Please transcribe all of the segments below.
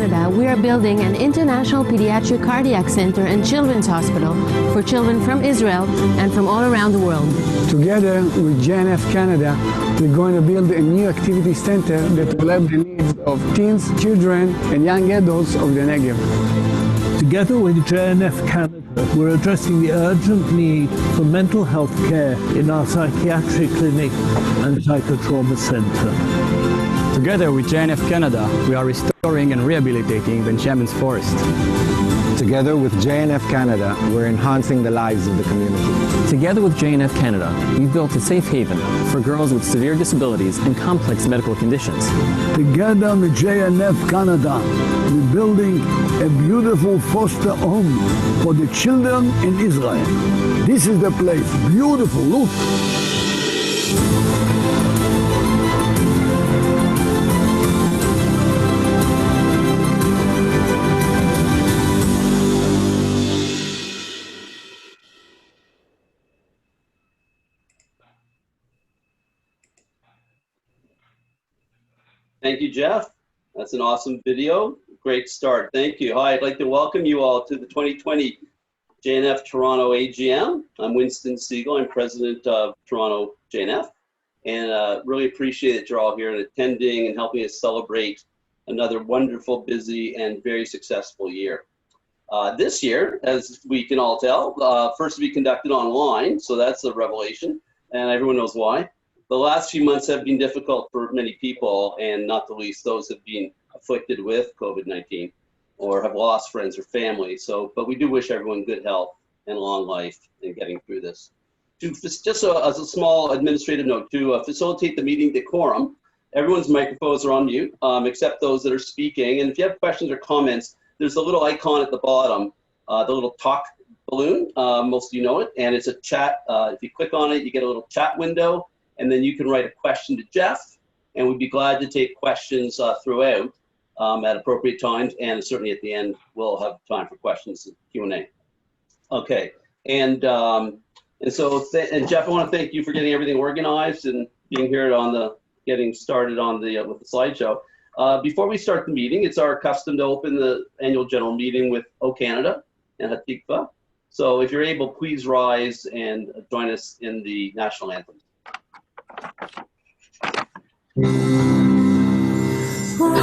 Canada, we are building an international pediatric cardiac center and children's hospital for children from Israel and from all around the world. Together with JNF Canada, we're going to build a new activity center that will help the needs of teens, children, and young adults of the Negev. Together with JNF Canada, we're addressing the urgent need for mental health care in our psychiatric clinic and Untitled Trauma Center. Together with JNF Canada, we are restoring and rehabilitating Benjamin's Forest. Together with JNF Canada, we're enhancing the lives of the community. Together with JNF Canada, we've built a safe haven for girls with severe disabilities and complex medical conditions. Together with JNF Canada, we're building a beautiful foster home for the children in Israel. This is the place. Beautiful, look. Thank you, Jeff. That's an awesome video. Great start. Thank you. Hi, I'd like to welcome you all to the 2020 JNF Toronto AGM. I'm Winston Siegel. I'm president of Toronto JNF, and really appreciate that you're all here and attending and helping us celebrate another wonderful, busy, and very successful year. This year, as we can all tell, first to be conducted online, so that's a revelation, and everyone knows why. The last few months have been difficult for many people, and not the least those who have been afflicted with COVID-19 or have lost friends or family. But we do wish everyone good health and long life in getting through this. Just as a small administrative note, to facilitate the meeting decorum, everyone's microphones are on mute, except those that are speaking. And if you have questions or comments, there's a little icon at the bottom, the little talk balloon, most of you know it, and it's a chat. If you click on it, you get a little chat window, and then you can write a question to Jeff, and we'd be glad to take questions throughout at appropriate times, and certainly at the end, we'll have time for questions and Q&A. Okay, and Jeff, I want to thank you for getting everything organized and being here on getting started on with the slideshow. Before we start the meeting, it's our custom to open the annual general meeting with O Canada and Hatikva. So if you're able, please rise and join us in the national anthem. From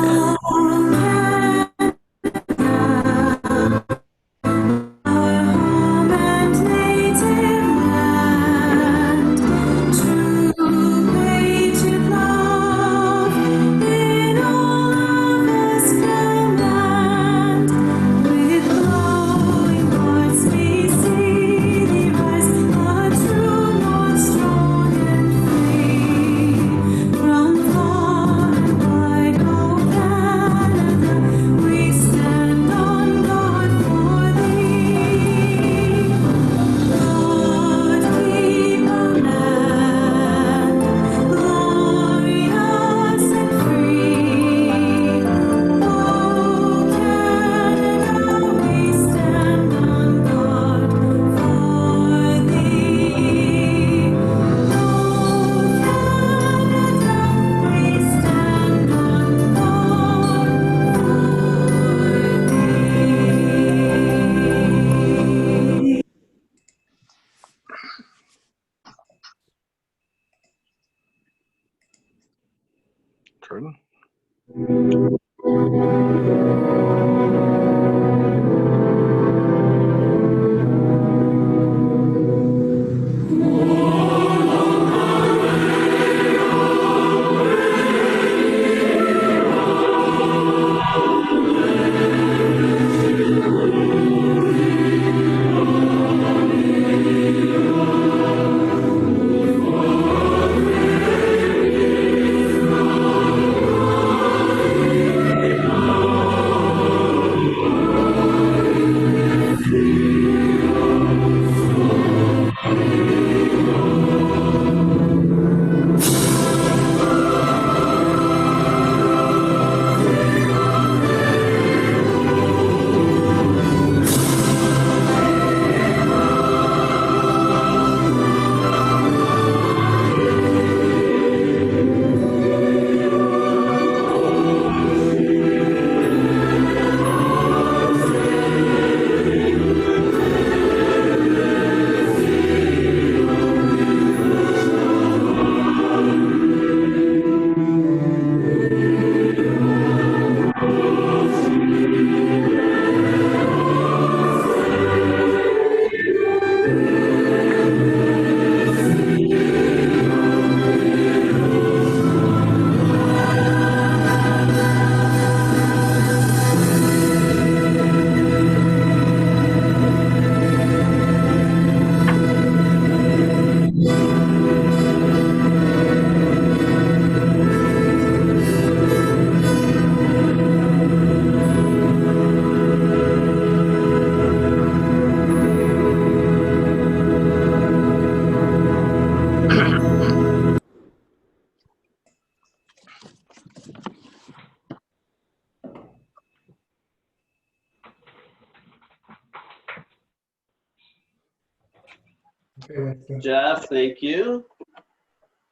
Jeff, thank you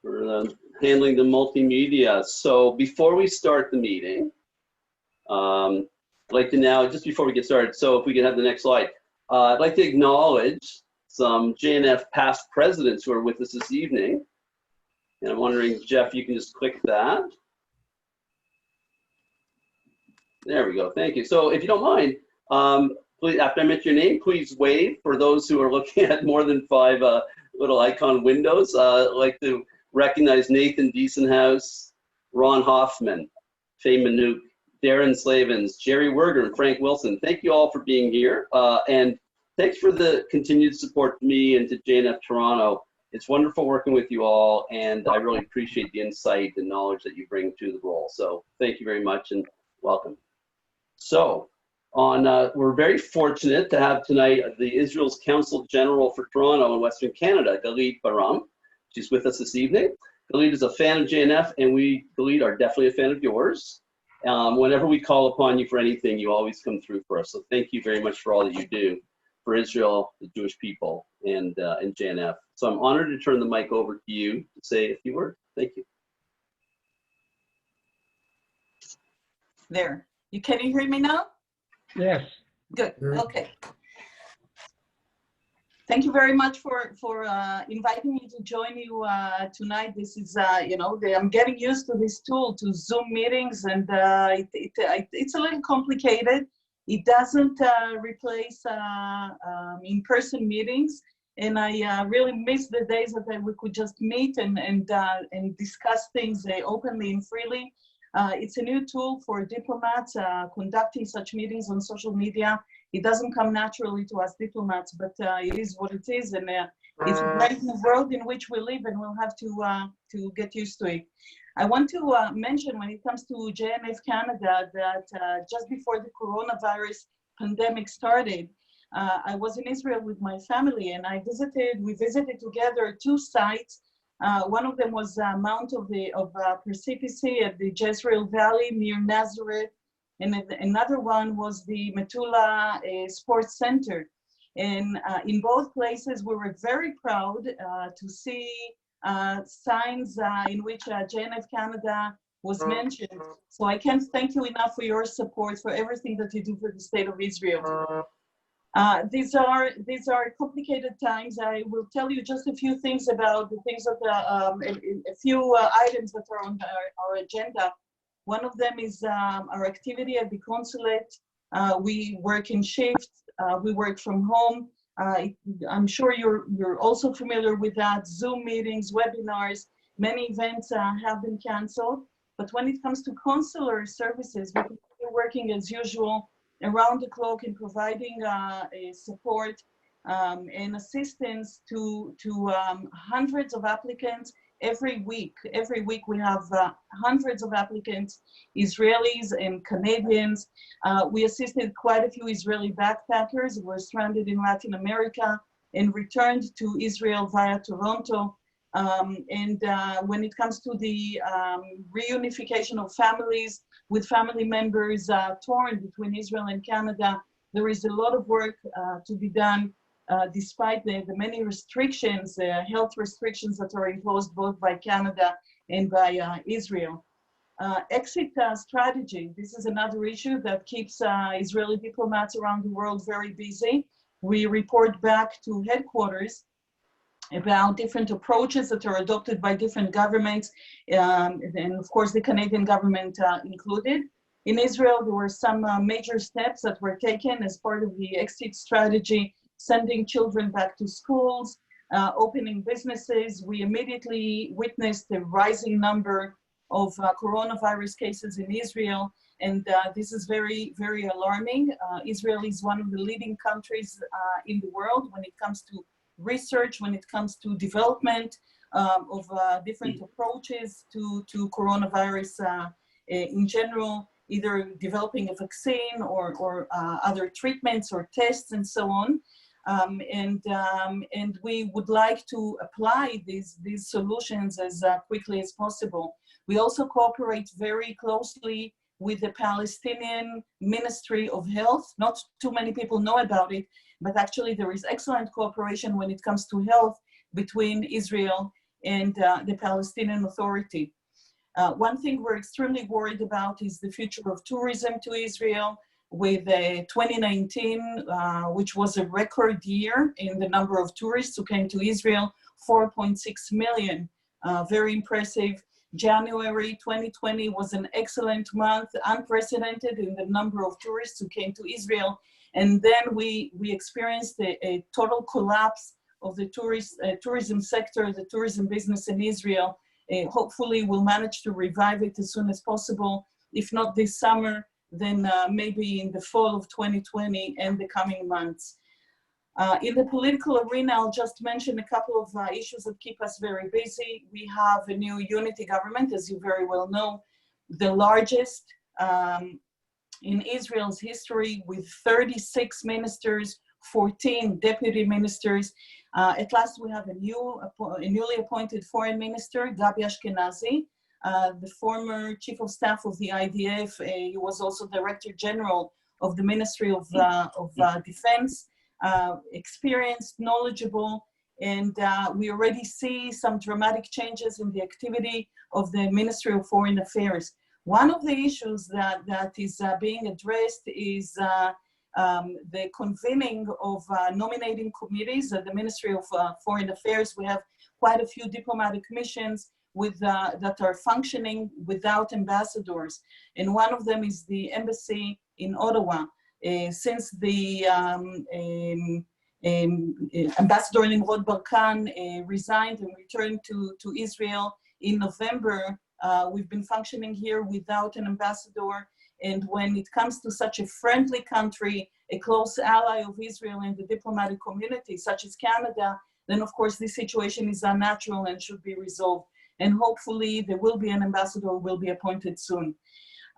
for handling the multimedia. So before we start the meeting, I'd like to now, just before we get started, so if we can have the next slide, I'd like to acknowledge some JNF past presidents who are with us this evening. And I'm wondering, Jeff, you can just click that. There we go, thank you. So if you don't mind, please, after I mention your name, please wave for those who are looking at more than 5 little icon windows. I'd like to recognize Nathan Diesenhaus, Ron Hoffman, Faye Manouk, Darren Slavens, Jerry Werger, and Frank Wilson. Thank you all for being here. And thanks for the continued support to me and to JNF Toronto. It's wonderful working with you all, and I really appreciate the insight and knowledge that you bring to the role. So thank you very much and welcome. So we're very fortunate to have tonight the Israel's Consul General for Toronto and Western Canada, Galit Baram. She's with us this evening. Galit is a fan of JNF, and we, Galit, are definitely a fan of yours. Whenever we call upon you for anything, you always come through for us. So thank you very much for all that you do for Israel, the Jewish people, and JNF. So I'm honored to turn the mic over to you to say a few words. Thank you. There. Can you hear me now? Yes. Good. Okay. Thank you very much for inviting me to join you tonight. This is, I'm getting used to this tool, to Zoom meetings, and it's a little complicated. It doesn't replace in-person meetings, and I really miss the days that we could just meet and discuss things openly and freely. It's a new tool for diplomats conducting such meetings on social media. It doesn't come naturally to us diplomats, but it is what it is, and it's right in the world in which we live, and we'll have to get used to it. I want to mention, when it comes to JNF Canada, that just before the coronavirus pandemic started, I was in Israel with my family, and we visited together 2 sites. One of them was Mount of Precipice at the Jezreel Valley near Nazareth, and another one was the Metula Sports Center. And in both places, we were very proud to see signs in which JNF Canada was mentioned. So I can't thank you enough for your support, for everything that you do for the state of Israel. These are complicated times. I will tell you just a few things about the things that a few items that are on our agenda. One of them is our activity at the consulate. We work in shifts. We work from home. I'm sure you're also familiar with that. Zoom meetings, webinars, many events have been canceled. But when it comes to consular services, we're working as usual, around the clock, in providing support and assistance to hundreds of applicants every week. Every week we have hundreds of applicants, Israelis and Canadians. We assisted quite a few Israeli backpackers who were stranded in Latin America and returned to Israel via Toronto. When it comes to the reunification of families with family members torn between Israel and Canada, there is a lot of work to be done despite the many restrictions, health restrictions that are imposed both by Canada and by Israel. Exit strategy. This is another issue that keeps Israeli diplomats around the world very busy. We report back to headquarters about different approaches that are adopted by different governments, and of course the Canadian government included. In Israel, there were some major steps that were taken as part of the exit strategy, sending children back to schools, opening businesses. We immediately witnessed a rising number of coronavirus cases in Israel, and this is very, very alarming. Israel is one of the leading countries in the world when it comes to research, when it comes to development of different approaches to coronavirus in general, either developing a vaccine or other treatments or tests and so on. And we would like to apply these solutions as quickly as possible. We also cooperate very closely with the Palestinian Ministry of Health. Not too many people know about it, but actually there is excellent cooperation when it comes to health. between Israel and the Palestinian Authority. One thing we're extremely worried about is the future of tourism to Israel, with 2019, which was a record year in the number of tourists who came to Israel, 4.6 million, very impressive. January 2020 was an excellent month, unprecedented in the number of tourists who came to Israel. And then we experienced a total collapse of the tourism sector, the tourism business in Israel. Hopefully we'll manage to revive it as soon as possible. If not this summer, then maybe in the fall of 2020 and the coming months. In the political arena, I'll just mention a couple of issues that keep us very busy. We have a new unity government, as you very well know, the largest in Israel's history, with 36 ministers, 14 deputy ministers. At last, we have a newly appointed foreign minister, Gabi Ashkenazi, the former chief of staff of the IDF. He was also director general of the Ministry of Defense, experienced, knowledgeable, and we already see some dramatic changes in the activity of the Ministry of Foreign Affairs. One of the issues that is being addressed is the convening of nominating committees at the Ministry of Foreign Affairs. We have quite a few diplomatic missions that are functioning without ambassadors. And one of them is the embassy in Ottawa. Since the Ambassador Nimrod Barkan resigned and returned to Israel in November, we've been functioning here without an ambassador. And when it comes to such a friendly country, a close ally of Israel in the diplomatic community, such as Canada, then of course this situation is unnatural and should be resolved. And hopefully there will be an ambassador who will be appointed soon.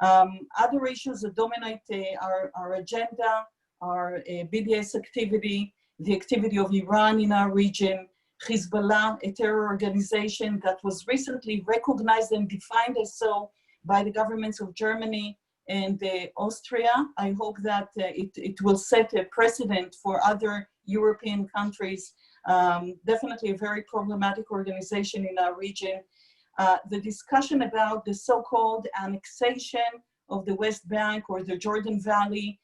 Other issues that dominate our agenda are BDS activity, the activity of Iran in our region, Hezbollah, a terror organization that was recently recognized and defined as so by the governments of Germany and Austria. I hope that it will set a precedent for other European countries. Definitely a very problematic organization in our region. The discussion about the so-called annexation of the West Bank or the Jordan Valley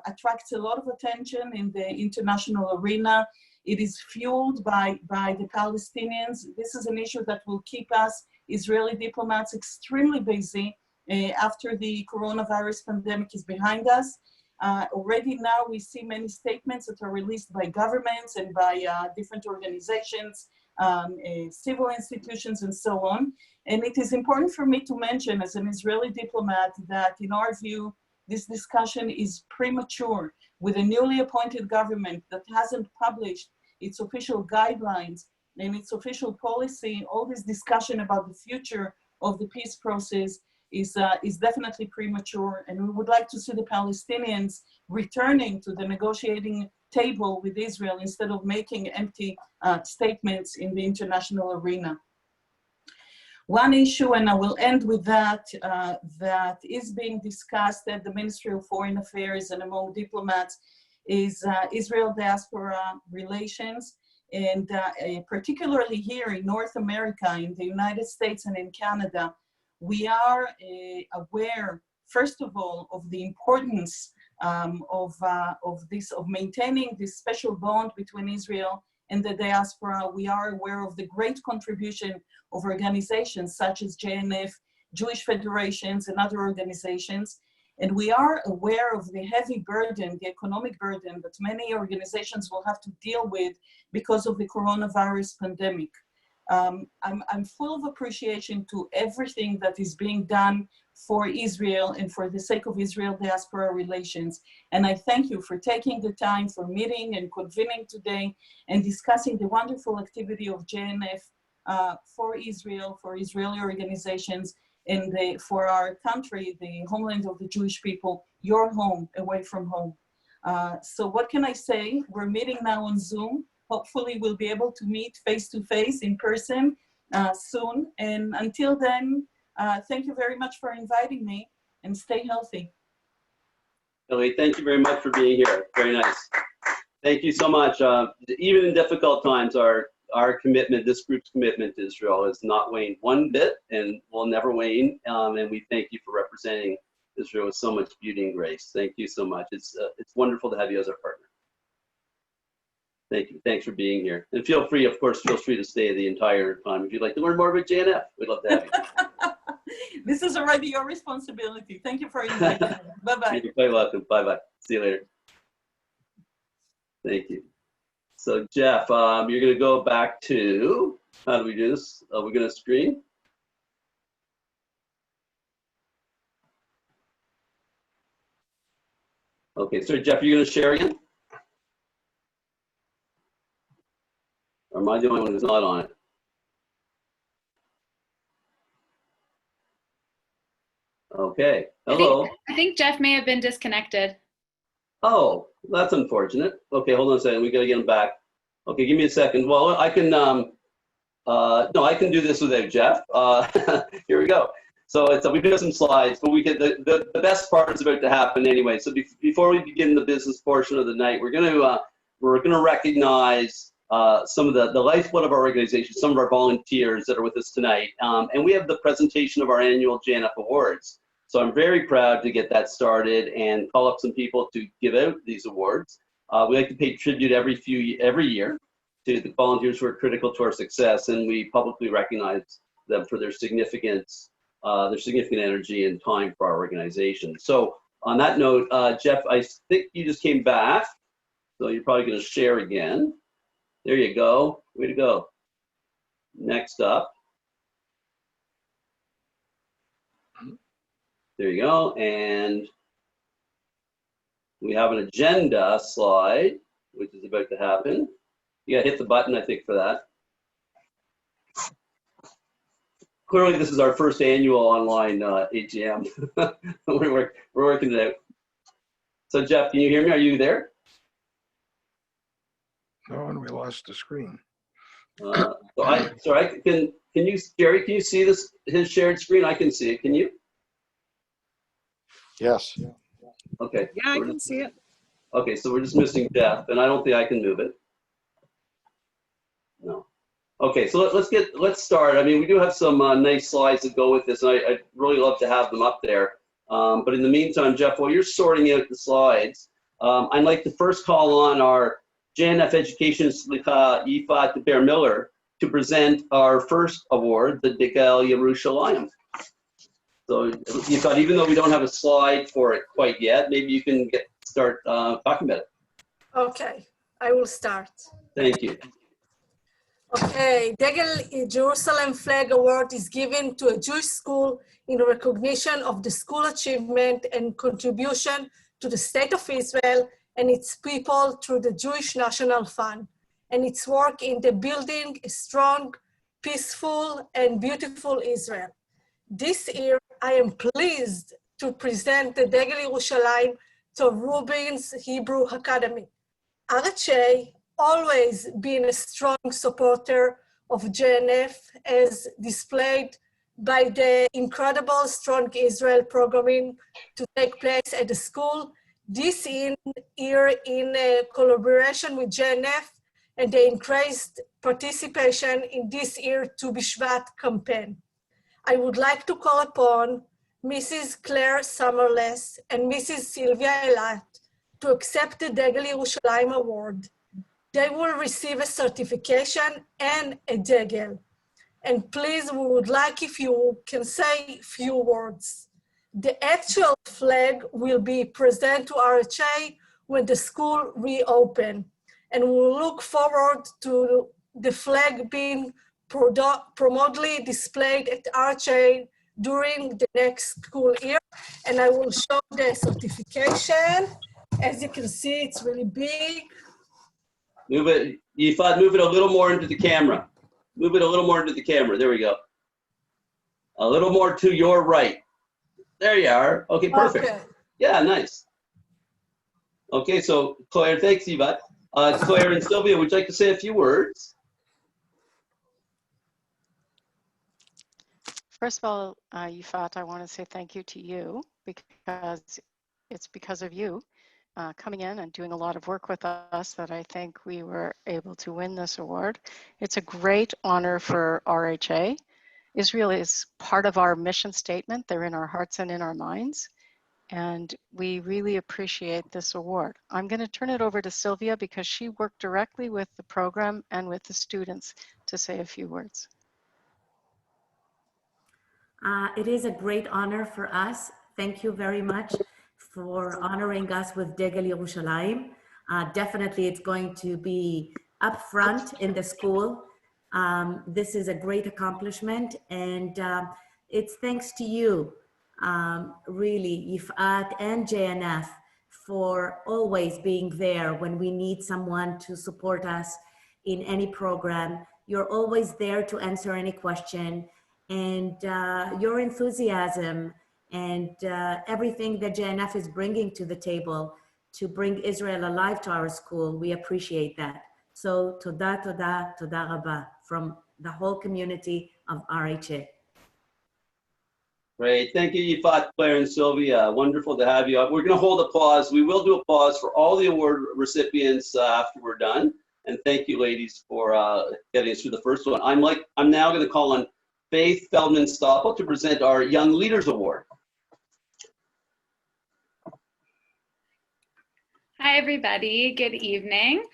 attracts a lot of attention in the international arena. It is fueled by the Palestinians. This is an issue that will keep us, Israeli diplomats, extremely busy after the coronavirus pandemic is behind us. Already now we see many statements that are released by governments and by different organizations, civil institutions and so on. And it is important for me to mention as an Israeli diplomat that in our view, this discussion is premature. With a newly appointed government that hasn't published its official guidelines and its official policy, all this discussion about the future of the peace process is definitely premature. And we would like to see the Palestinians returning to the negotiating table with Israel instead of making empty statements in the international arena. One issue, and I will end with that, that is being discussed at the Ministry of Foreign Affairs and among diplomats is Israel-diaspora relations. And particularly here in North America, in the United States and in Canada, we are aware, first of all, of the importance of maintaining this special bond between Israel and the diaspora. We are aware of the great contribution of organizations such as JNF, Jewish federations, and other organizations. And we are aware of the heavy burden, the economic burden that many organizations will have to deal with because of the coronavirus pandemic. I'm full of appreciation to everything that is being done for Israel and for the sake of Israel-diaspora relations. And I thank you for taking the time for meeting and convening today and discussing the wonderful activity of JNF for Israel, for Israeli organizations, and for our country, the homeland of the Jewish people, your home, away from home. So what can I say? We're meeting now on Zoom. Hopefully we'll be able to meet face-to-face in person soon. And until then, thank you very much for inviting me, and stay healthy. Ellie, thank you very much for being here. Very nice. Thank you so much. Even in difficult times, our our commitment, this group's commitment to Israel has not waned one bit and will never wane. And we thank you for representing Israel with so much beauty and grace. Thank you so much. It's wonderful to have you as our partner. Thank you. Thanks for being here. And feel free, of course, feel free to stay the entire time. If you'd like to learn more about JNF, we'd love to have you. This is already your responsibility. Thank you for inviting me. Bye-bye. You're quite welcome. Bye-bye. See you later. Thank you. So Jeff, you're going to go back to, how do we do this? We're going to screen. Okay, so Jeff, you're going to share again? Or am I the only one who's not on it? Okay, hello. I think Jeff may have been disconnected. Oh, that's unfortunate. Okay, hold on a second. We got to get him back. Okay, give me a second. Well, I can, no, I can do this without Jeff. Here we go. So we do have some slides, but we get the best part is about to happen anyway. So before we begin the business portion of the night, we're going to recognize some of the lifeblood of our organization, some of our volunteers that are with us tonight. And we have the presentation of our annual JNF Awards. So I'm very proud to get that started and call up some people to give out these awards. We like to pay tribute every year to the volunteers who are critical to our success, and we publicly recognize them for their significant energy and time for our organization. So on that note, Jeff, I think you just came back, so you're probably going to share again. There you go. Way to go. Next up. There you go. And we have an agenda slide, which is about to happen. You got to hit the button, I think, for that. Clearly, this is our first annual online AGM. We're working it out. So, Jeff, can you hear me? Are you there? No, and we lost the screen. Can you, Jerry, can you see his shared screen? I can see it. Can you? Yes. Okay. Yeah, I can see it. Okay, so we're just missing Jeff, and I don't think I can move it. No. Okay, so let's start. I mean, we do have some nice slides that go with this, and I'd really love to have them up there. But in the meantime, Jeff, while you're sorting out the slides, I'd like to first call on our JNF Education Slicha Yifat Bear Miller to present our first award, the Dekel Yerushalayim. So Yifat, even though we don't have a slide for it quite yet, maybe you can start talking about it. Okay, I will start. Thank you. Okay, Degel Jerusalem Flag Award is given to a Jewish school in recognition of the school achievement and contribution to the state of Israel and its people through the Jewish National Fund and its work in the building a strong, peaceful, and beautiful Israel. This year, I am pleased to present the Degel Yerushalayim to ROBBINS Hebrew Academy. RHA always been a strong supporter of JNF as displayed by the incredible Strong Israel programming to take place at the school. This year in collaboration with JNF and the increased participation in this year Tu B'Shvat campaign. I would like to call upon Mrs. Claire Summerless and Mrs. Sylvia Elat to accept the Degel Yerushalayim Award. They will receive a certification and a Degel. And please, we would like if you can say a few words. The actual flag will be presented to RHA when the school reopens. And we'll look forward to the flag being proudly displayed at RHA during the next school year. And I will show the certification. As you can see, it's really big. Move it, Yifat, move it a little more into the camera. Move it a little more into the camera. There we go. A little more to your right. There you are. Okay, perfect. Okay. Yeah, nice. Okay, so Claire, thanks, Yifat. Claire and Sylvia, would you like to say a few words? First of all, Yifat, I want to say thank you to you because it's because of you coming in and doing a lot of work with us that I think we were able to win this award. It's a great honor for RHA. Israel is part of our mission statement. They're in our hearts and in our minds. And we really appreciate this award. I'm going to turn it over to Sylvia because she worked directly with the program and with the students to say a few words. It is a great honor for us. Thank you very much for honoring us with Degel Yerushalayim. Definitely it's going to be up front in the school. This is a great accomplishment, and it's thanks to you, really, Yifat and JNF, for always being there when we need someone to support us in any program. You're always there to answer any question, and your enthusiasm and everything that JNF is bringing to the table to bring Israel alive to our school, we appreciate that. So toda, toda, toda rabba from the whole community of RHA. Great. Thank you, Yifat, Claire, and Sylvia. Wonderful to have you. We're going to hold a pause. We will do a pause for all the award recipients after we're done. And thank you, ladies, for getting us through the first one. I'm now going to call on Faith Feldman-Stoppel to present our Young Leaders Award. Hi, everybody. Good evening.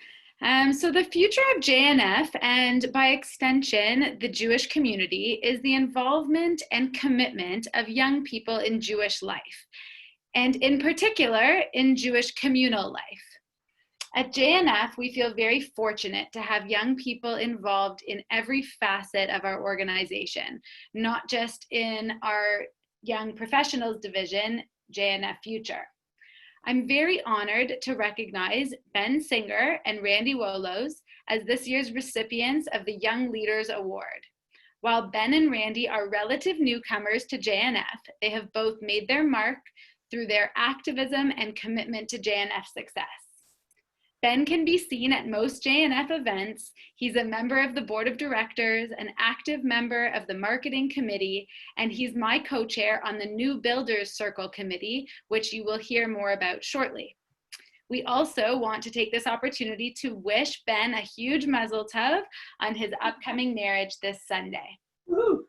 So the future of JNF, and by extension, the Jewish community, is the involvement and commitment of young people in Jewish life, and in particular, in Jewish communal life. At JNF, we feel very fortunate to have young people involved in every facet of our organization, not just in our Young Professionals Division, JNF Future. I'm very honored to recognize Ben Singer and Randy WOLOZ as this year's recipients of the Young Leaders Award. While Ben and Randy are relative newcomers to JNF, they have both made their mark through their activism and commitment to JNF success. Ben can be seen at most JNF events. He's a member of the board of directors, an active member of the marketing committee, and he's my co-chair on the New Builders Circle Committee, which you will hear more about shortly. We also want to take this opportunity to wish Ben a huge mazel tov on his upcoming marriage this Sunday. Woo.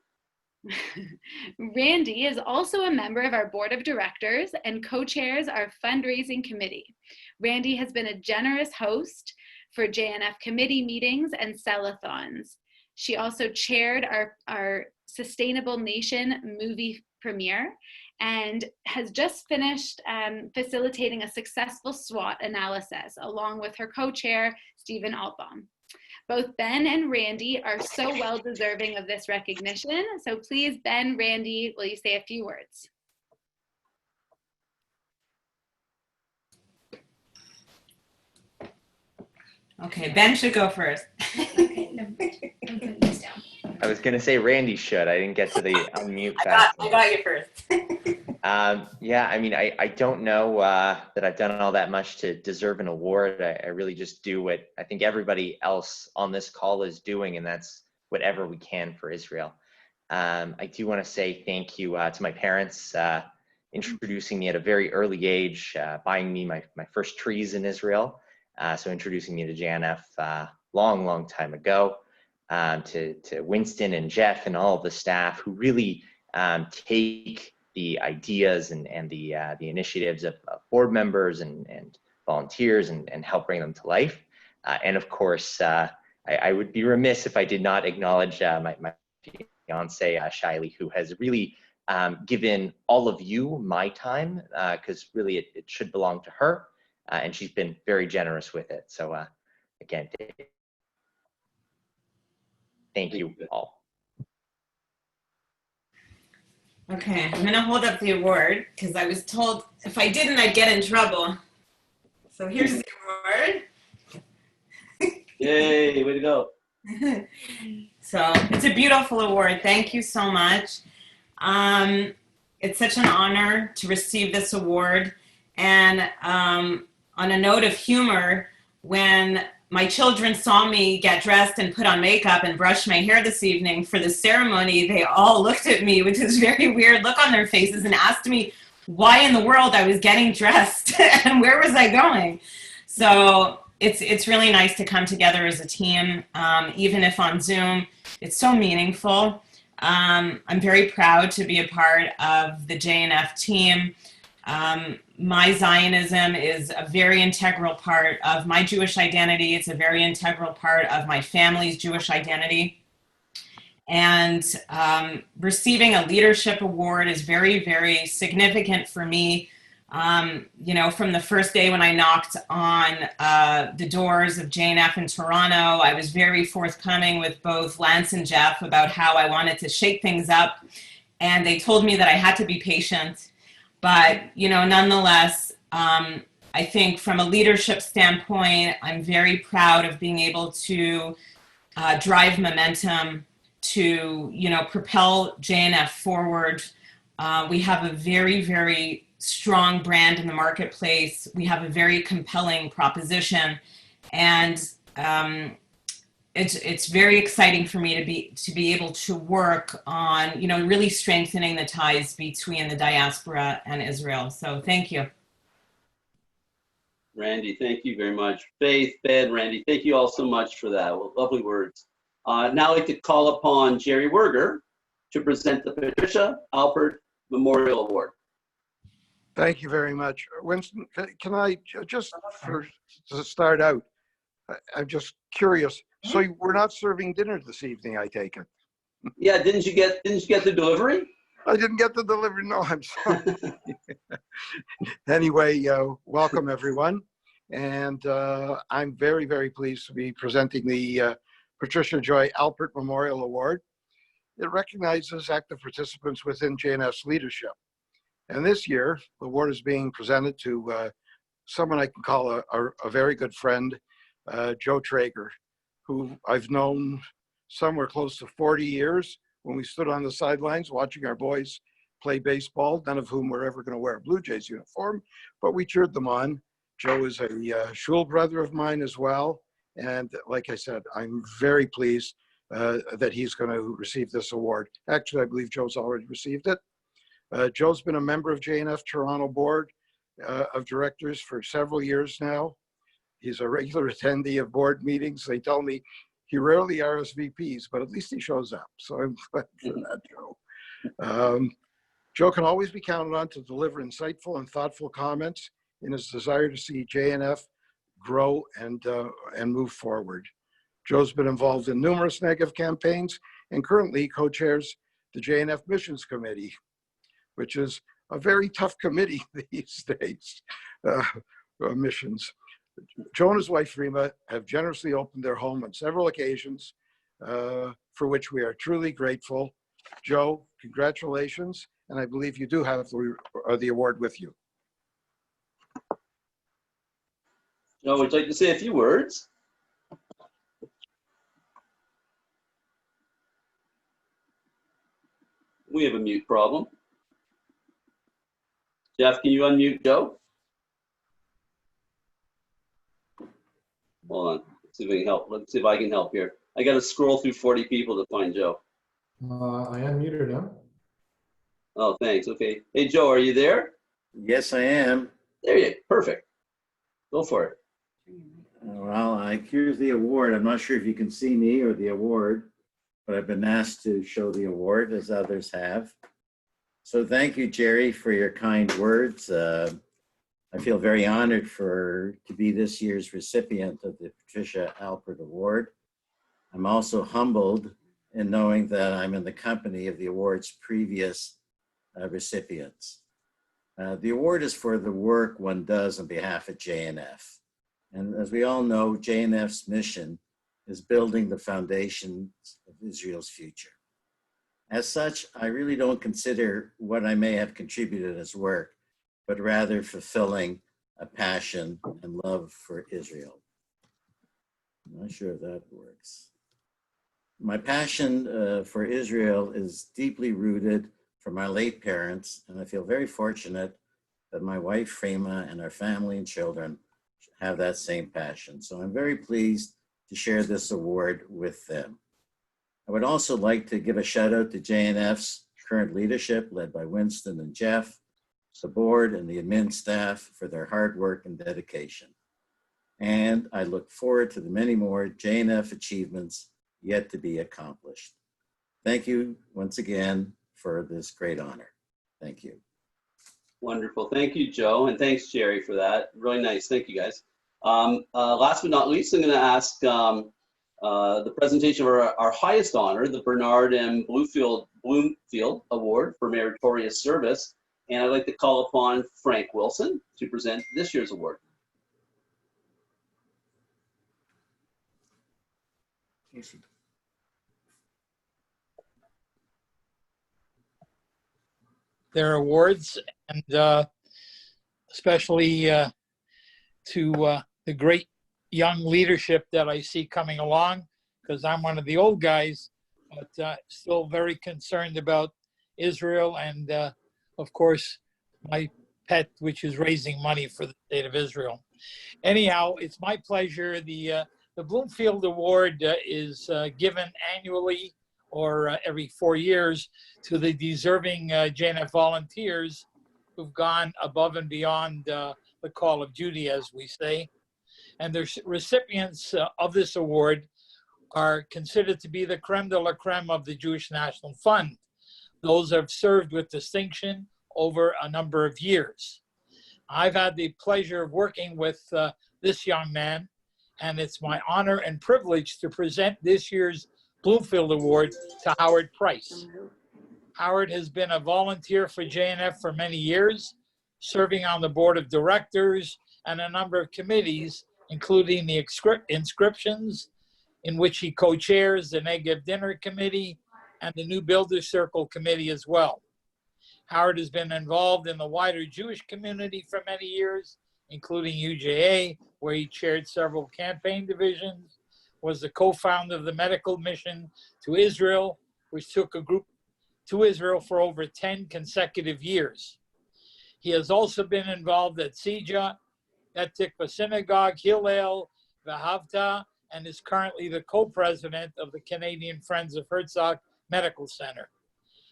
Randy is also a member of our board of directors and co-chairs our fundraising committee. Randy has been a generous host for JNF committee meetings and sellathons. She also chaired our Sustainable Nation movie premiere and has just finished facilitating a successful SWOT analysis along with her co-chair, Stephen Altbaum. Both Ben and Randy are so well deserving of this recognition. So please, Ben, Randy, will you say a few words? Okay, Ben should go first. I was going to say Randy should. I didn't get to the unmute fast. I got you first. Yeah, I mean, I don't know that I've done all that much to deserve an award. I really just do what I think everybody else on this call is doing, and that's whatever we can for Israel. I do want to say thank you to my parents, introducing me at a very early age, buying me my first trees in Israel. So introducing me to JNF long time ago, to Winston and Jeff and all of the staff who really take the ideas and the initiatives of board members and volunteers and help bring them to life. And of course, I would be remiss if I did not acknowledge my fiance, Shiley, who has really given all of you my time, because really it should belong to her. And she's been very generous with it. So again, thank you all. Okay, I'm gonna hold up the award because I was told if I didn't, I'd get in trouble. So here's the award. Yay, way to go. So it's a beautiful award. Thank you so much. It's such an honor to receive this award. And on a note of humor, when my children saw me get dressed and put on makeup and brush my hair this evening for the ceremony, they all looked at me with this very weird look on their faces and asked me, why in the world I was getting dressed and where was I going. So it's really nice to come together as a team, even if on Zoom. It's so meaningful. I'm very proud to be a part of the JNF team. My Zionism is a very integral part of my Jewish identity. It's a very integral part of my family's Jewish identity. And receiving a leadership award is very, very significant for me. You know, from the first day when I knocked on the doors of JNF in Toronto, I was very forthcoming with both Lance and Jeff about how I wanted to shake things up. And they told me that I had to be patient. But, you know, nonetheless, I think from a leadership standpoint, I'm very proud of being able to drive momentum to, you know, propel JNF forward. We have a very, very strong brand in the marketplace. We have a very compelling proposition, and it's very exciting for me to be able to work on, you know, really strengthening the ties between the diaspora and Israel. So thank you. Randy, thank you very much. Faith, Ben, Randy, thank you all so much for that. Well, lovely words. Now I'd like to call upon Jerry Werger to present the Patricia Alpert Memorial Award. Thank you very much. Winston, can I just, to start out, I'm just curious. So we're not serving dinner this evening, I take it? Yeah, didn't you get the delivery? I didn't get the delivery, no, I'm sorry. Anyway, welcome everyone. And I'm very, very pleased to be presenting the Patricia Joy Alpert Memorial Award. It recognizes active participants within JNF's leadership. And this year, the award is being presented to someone I can call a very good friend, Joe Traeger, who I've known somewhere close to 40 years when we stood on the sidelines watching our boys play baseball, none of whom were ever going to wear a Blue Jays uniform, but we cheered them on. Joe is a shul brother of mine as well. And like I said, I'm very pleased that he's going to receive this award. Actually, I believe Joe's already received it. Joe's been a member of JNF Toronto Board of Directors for several years now. He's a regular attendee of board meetings. They tell me he rarely RSVPs, but at least he shows up. So I'm glad for that, Joe. Joe can always be counted on to deliver insightful and thoughtful comments in his desire to see JNF grow and move forward. Joe's been involved in numerous negative campaigns and currently co-chairs the JNF Missions Committee, which is a very tough committee these days, missions. Joe and his wife, Rima, have generously opened their home on several occasions, for which we are truly grateful. Joe, congratulations, and I believe you do have the award with you. Joe, would you like to say a few words? We have a mute problem. Jeff, can you unmute Joe? Hold on, let's see if we can help. Let's see if I can help here. I got to scroll through 40 people to find Joe. I am muted now. Oh, thanks. Okay. Hey, Joe, are you there? Yes, I am. There you go. Perfect. Go for it. Well, here's the award. I'm not sure if you can see me or the award, but I've been asked to show the award as others have. So thank you, Jerry, for your kind words. I feel very honored to be this year's recipient of the Patricia Alpert Award. I'm also humbled in knowing that I'm in the company of the award's previous recipients. The award is for the work one does on behalf of JNF. And as we all know, JNF's mission is building the foundations of Israel's future. As such, I really don't consider what I may have contributed as work, but rather fulfilling a passion and love for Israel. I'm not sure if that works. My passion for Israel is deeply rooted from my late parents, and I feel very fortunate that my wife, Frema, and our family and children have that same passion. So I'm very pleased to share this award with them. I would also like to give a shout out to JNF's current leadership led by Winston and Jeff, the board and the admin staff for their hard work and dedication. And I look forward to the many more JNF achievements yet to be accomplished. Thank you once again for this great honor. Thank you. Wonderful. Thank you, Joe. And thanks, Jerry, for that. Really nice. Thank you, guys. Last but not least, I'm going to ask the presentation of our highest honor, the Bernard M. Bloomfield Award for Meritorious Service. And I'd like to call upon Frank Wilson to present this year's award. Their awards, and especially to the great young leadership that I see coming along, because I'm one of the old guys, but still very concerned about Israel and, of course, my pet, which is raising money for the state of Israel. Anyhow, it's my pleasure. The Bloomfield Award is given annually or every 4 years to the deserving JNF volunteers who've gone above and beyond the call of duty, as we say. And the recipients of this award are considered to be the creme de la creme of the Jewish National Fund. Those have served with distinction over a number of years. I've had the pleasure of working with this young man, and it's my honor and privilege to present this year's Bloomfield Award to Howard Price. Howard has been a volunteer for JNF for many years, serving on the board of directors and a number of committees, including the inscriptions, in which he co-chairs the Negev Dinner Committee and the New Builders Circle Committee as well. Howard has been involved in the wider Jewish community for many years, including UJA, where he chaired several campaign divisions, was the co-founder of the medical mission to Israel, which took a group to Israel for over 10 consecutive years. He has also been involved at CIJA, at Tikva Synagogue, Hillel, Vahavta, and is currently the co-president of the Canadian Friends of Herzog Medical Center.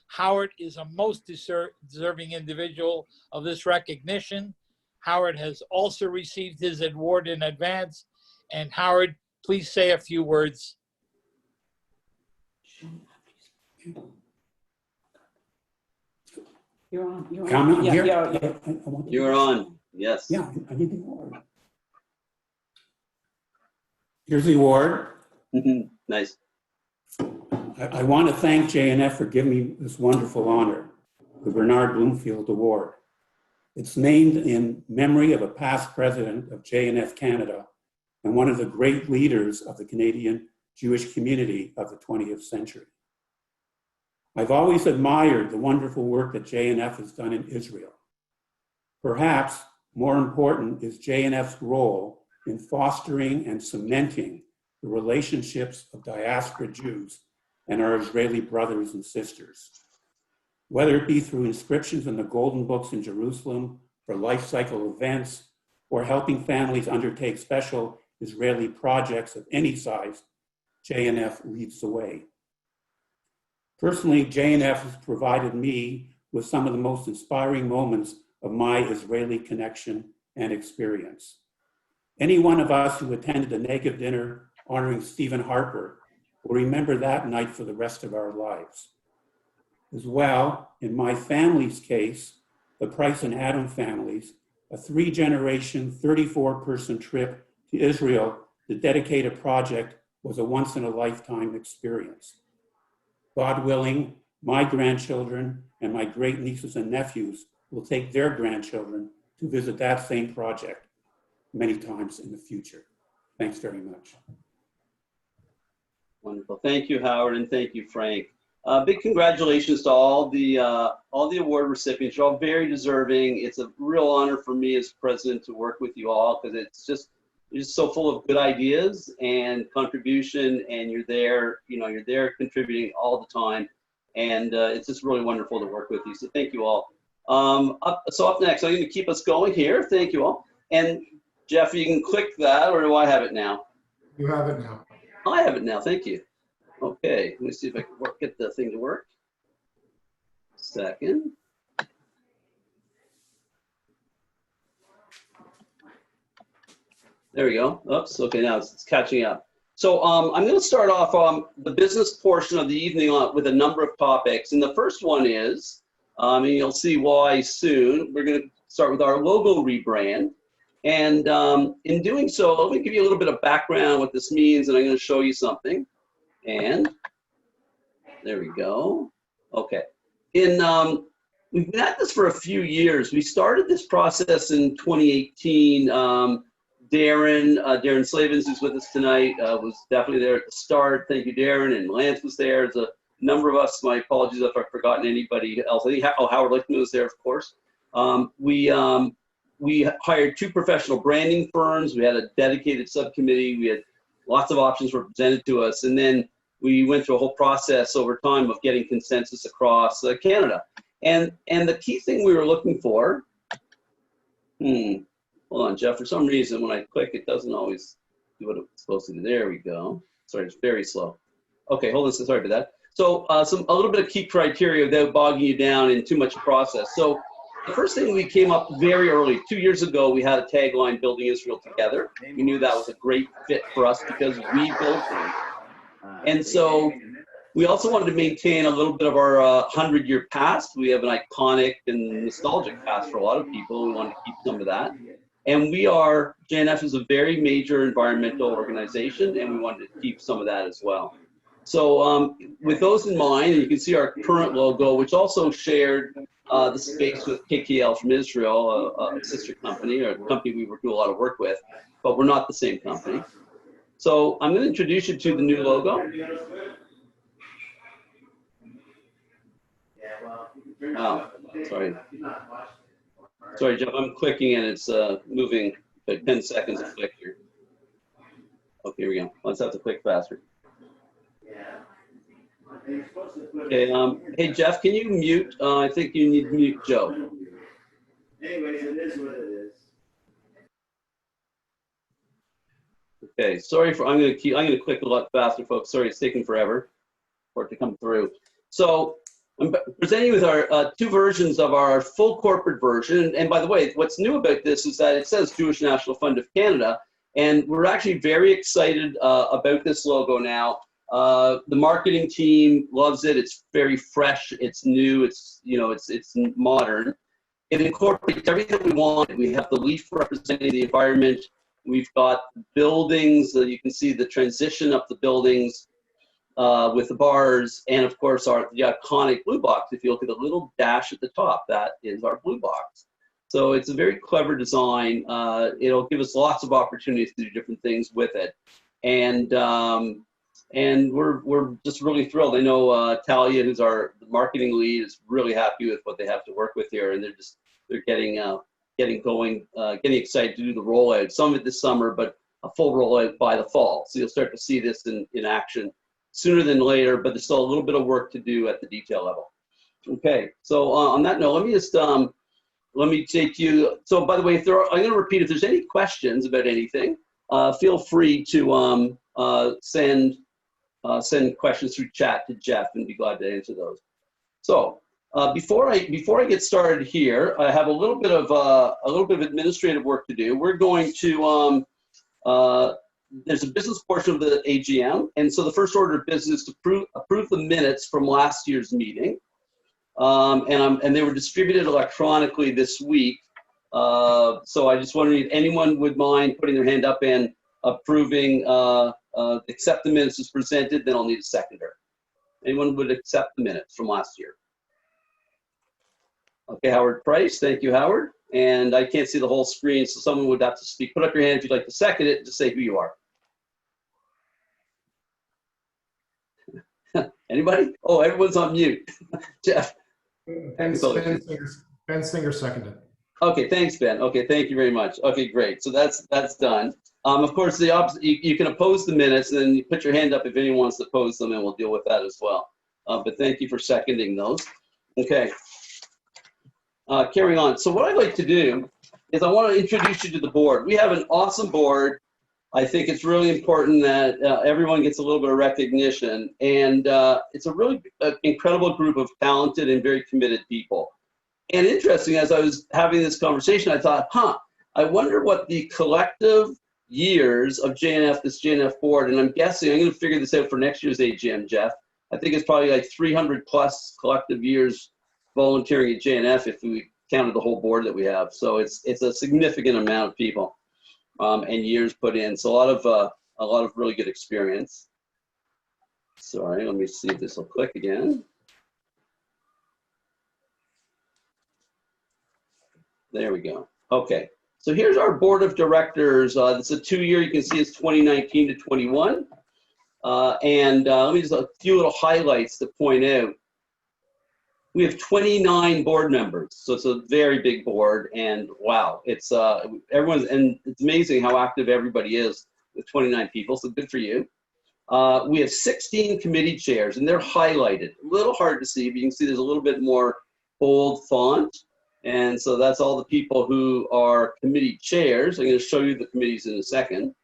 Howard is a most deserving individual of this recognition. Howard has also received his award in advance. And Howard, please say a few words. You're on. You're on. Comment here? Yeah. You're on. Yes. Yeah, I need the award. Here's the award. Nice. I want to thank JNF for giving me this wonderful honor, the Bernard Bloomfield Award. It's named in memory of a past president of JNF Canada and one of the great leaders of the Canadian Jewish community of the 20th century. I've always admired the wonderful work that JNF has done in Israel. Perhaps more important is JNF's role in fostering and cementing the relationships of diaspora Jews and our Israeli brothers and sisters. Whether it be through inscriptions in the Golden Books in Jerusalem for life cycle events, or helping families undertake special Israeli projects of any size, JNF leads the way. Personally, JNF has provided me with some of the most inspiring moments of my Israeli connection and experience. Any one of us who attended the Negev dinner honoring Stephen Harper will remember that night for the rest of our lives. As well, in my family's case, the Price and Adam families, a 3-generation, 34-person trip to Israel to dedicate a project was a once-in-a-lifetime experience. God willing, my grandchildren and my great nieces and nephews will take their grandchildren to visit that same project many times in the future. Thanks very much. Wonderful. Thank you, Howard, and thank you, Frank. Big congratulations to all the award recipients. You're all very deserving. It's a real honor for me as president to work with you all, because you're just so full of good ideas and contribution, and you're there contributing all the time, and it's just really wonderful to work with you. So thank you all. Up next, I'm going to keep us going here. Thank you all. And Jeff, you can click that, or do I have it now? You have it now. I have it now. Thank you. Okay, let me see if I can get the thing to work. Second. There we go. Oops. Okay, now it's catching up. So I'm going to start off the business portion of the evening with a number of topics. And the first one is, and you'll see why soon, we're going to start with our logo rebrand. And in doing so, let me give you a little bit of background what this means, and I'm going to show you something. And there we go. Okay. We've been at this for a few years. We started this process in 2018. Darren Slavens, who's with us tonight, was definitely there at the start. Thank you, Darren. And Lance was there. There's a number of us. My apologies if I've forgotten anybody else. I think Howard Lichtman was there, of course. We hired 2 professional branding firms. We had a dedicated subcommittee. We had lots of options were presented to us. And then we went through a whole process over time of getting consensus across Canada. And the key thing we were looking for, hold on, Jeff, for some reason when I click, it doesn't always do what it's supposed to do. There we go. Sorry, it's very slow. Okay, hold on, sorry about that. So a little bit of key criteria without bogging you down in too much process. So the first thing we came up very early, 2 years ago, we had a tagline, Building Israel Together. We knew that was a great fit for us because we built things. And so we also wanted to maintain a little bit of our 100-year past. We have an iconic and nostalgic past for a lot of people. We wanted to keep some of that. And JNF is a very major environmental organization, and we wanted to keep some of that as well. So with those in mind, and you can see our current logo, which also shared the space with KKL from Israel, a sister company, or a company we do a lot of work with, but we're not the same company. So I'm going to introduce you to the new logo. Oh, sorry. Sorry, Jeff, I'm clicking and it's moving like 10 seconds to click here. Okay, here we go. Let's have to click faster. Okay, hey Jeff, can you mute? I think you need to mute Joe. Anyways, it is what it is. Okay, sorry for, I'm gonna click a lot faster, folks. Sorry, it's taking forever for it to come through. So I'm presenting you with our 2 versions of our full corporate version. And by the way, what's new about this is that it says Jewish National Fund of Canada, and we're actually very excited about this logo now. The marketing team loves it. It's very fresh. It's new. It's it's modern. It incorporates everything we want. We have the leaf representing the environment. We've got buildings. You can see the transition of the buildings with the bars, and of course the iconic blue box. If you look at the little dash at the top, that is our blue box. So it's a very clever design. It'll give us lots of opportunities to do different things with it, and we're just really thrilled. I know Talia, who's our marketing lead, is really happy with what they have to work with here, and they're getting going, getting excited to do the rollout. Some of it this summer, but a full rollout by the fall. So you'll start to see this in action sooner than later, but there's still a little bit of work to do at the detail level. Okay, so on that note, let me just let me take you. So by the way, I'm going to repeat, if there's any questions about anything, feel free to send questions through chat to Jeff, and be glad to answer those. So before I get started here, I have a little bit of administrative work to do. We're going to there's a business portion of the AGM, and so the first order of business is to approve the minutes from last year's meeting, and they were distributed electronically this week. So I just wondering if anyone would mind putting their hand up and approving, accept the minutes as presented. Then I'll need a seconder. Anyone would accept the minutes from last year? Okay, Howard Price, thank you, Howard. And I can't see the whole screen, so someone would have to speak. Put up your hand if you'd like to second it, and just say who you are. Anybody? Oh, everyone's on mute. Jeff. Ben Singer seconded. Okay, thanks, Ben. Okay, thank you very much. Okay, great. So that's done. Of course, the opposite, you can oppose the minutes, and then you put your hand up if anyone wants to oppose them, and we'll deal with that as well. But thank you for seconding those. Okay. Carrying on. So what I'd like to do is I want to introduce you to the board. We have an awesome board. I think it's really important that everyone gets a little bit of recognition, and it's a really incredible group of talented and very committed people. And interesting, as I was having this conversation, I thought, I wonder what the collective years of JNF, this JNF board, and I'm guessing, I'm going to figure this out for next year's AGM, Jeff. I think it's probably like 300 plus collective years volunteering at JNF if we counted the whole board that we have. So it's a significant amount of people and years put in. So a lot of really good experience. Sorry, let me see if this will click again. There we go. Okay. So here's our board of directors. It's a 2-year, you can see it's 2019 to 21. Let me just a few little highlights to point out. We have 29 board members, so it's a very big board, and wow, it's it's amazing how active everybody is with 29 people, so good for you. We have 16 committee chairs, and they're highlighted. A little hard to see, but you can see there's a little bit more bold font. And so that's all the people who are committee chairs. I'm going to show you the committees in a second.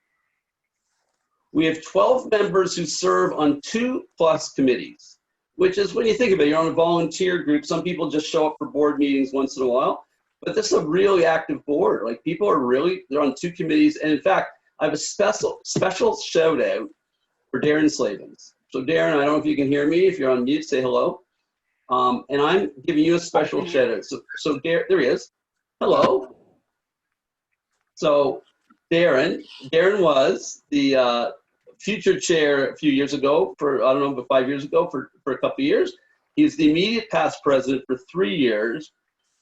We have 12 members who serve on 2+ committees, which is, when you think of it, you're on a volunteer group. Some people just show up for board meetings once in a while, but this is a really active board. Like, people are really, they're on 2 committees. And in fact, I have a special shout out for Darren Slavens. So Darren, I don't know if you can hear me. If you're on mute, say hello. And I'm giving you a special shout out. So there he is. Hello. So Darren was the future chair a few years ago for, I don't know, but 5 years ago for a couple of years. He's the immediate past president for 3 years.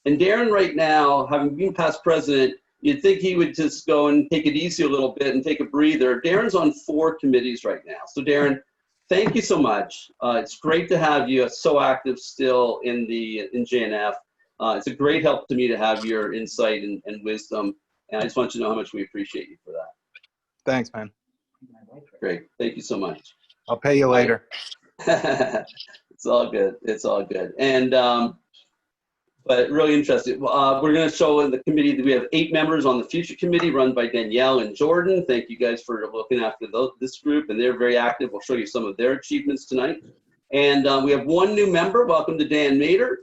And Darren right now, having been past president, you'd think he would just go and take it easy a little bit and take a breather. Darren's on 4 committees right now. So Darren, thank you so much. It's great to have you so active still in JNF. It's a great help to me to have your insight and wisdom. And I just want you to know how much we appreciate you for that. Thanks, man. Great. Thank you so much. I'll pay you later. It's all good. It's all good. And, but really interesting. We're going to show in the committee that we have 8 members on the future committee run by Danielle and Jordan. Thank you guys for looking after this group, and they're very active. We'll show you some of their achievements tonight. And we have 1 new member. Welcome to Dan Mader,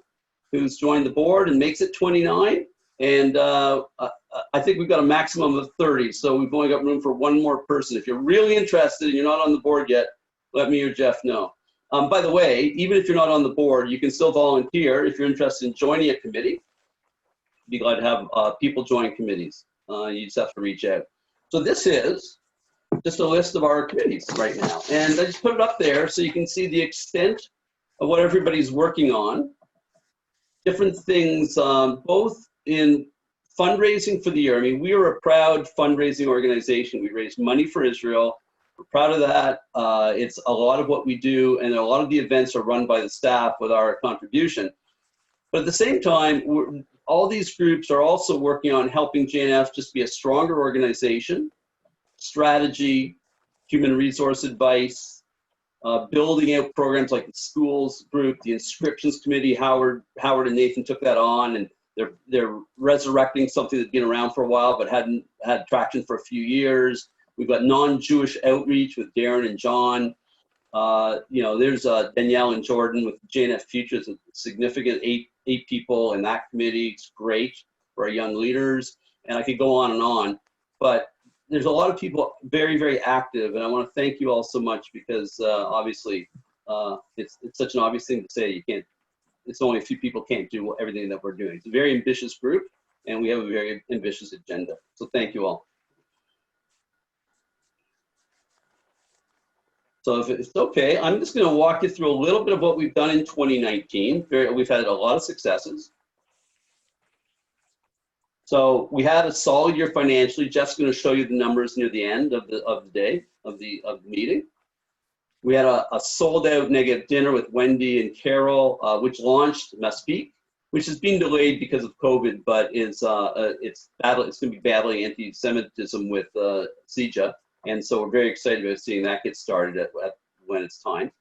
who's joined the board and makes it 29. And I think we've got a maximum of 30, so we've only got room for 1 more person. If you're really interested and you're not on the board yet, let me or Jeff know. By the way, even if you're not on the board, you can still volunteer if you're interested in joining a committee. I'd be glad to have people join committees. You just have to reach out. So this is just a list of our committees right now. And I just put it up there so you can see the extent of what everybody's working on. Different things, both in fundraising for the year. I mean, we are a proud fundraising organization. We raise money for Israel. We're proud of that. It's a lot of what we do, and a lot of the events are run by the staff with our contribution. But at the same time, all these groups are also working on helping JNF just be a stronger organization, strategy, human resource advice, building out programs like the schools group, the inscriptions committee. Howard and Nathan took that on, and they're resurrecting something that's been around for a while but hadn't had traction for a few years. We've got non-Jewish outreach with Darren and John. You know, there's Danielle and Jordan with JNF Futures, a significant eight people in that committee. It's great for our young leaders, and I could go on. But there's a lot of people very, very active, and I want to thank you all so much because obviously it's such an obvious thing to say. You can't. It's only a few people can't do everything that we're doing. It's a very ambitious group, and we have a very ambitious agenda. So thank you all. So if it's okay, I'm just going to walk you through a little bit of what we've done in 2019. We've had a lot of successes. So we had a solid year financially. Jeff's going to show you the numbers near the end of the meeting. We had a sold-out negative dinner with Wendy and Carol, which launched Mespeak, which has been delayed because of COVID, but it's going to be battling anti-Semitism with CEJA. And so we're very excited about seeing that get started when it's time.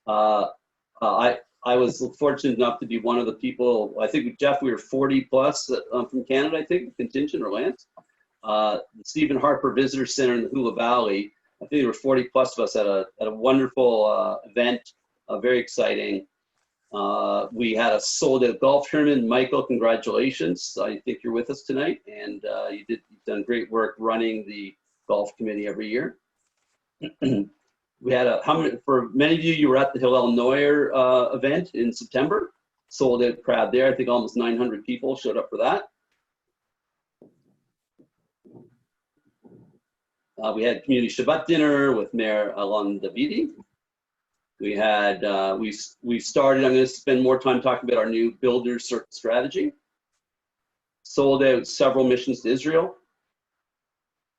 I was fortunate enough to be one of the people, I think with Jeff, we were 40 plus from Canada, I think, contingent or Lance. The Stephen Harper Visitor Center in the Hula Valley, I think there were 40 plus of us at a wonderful event, very exciting. We had a sold out golf tournament. Michael, congratulations. I think you're with us tonight. And you've done great work running the golf committee every year. We had for many of you, you were at the Hillel Neuer event in September. Sold out crowd there. I think almost 900 people showed up for that. We had community Shabbat dinner with Mayor Alon Davidi. We had, we started, I'm going to spend more time talking about our new Builders Circle strategy. Sold out several missions to Israel.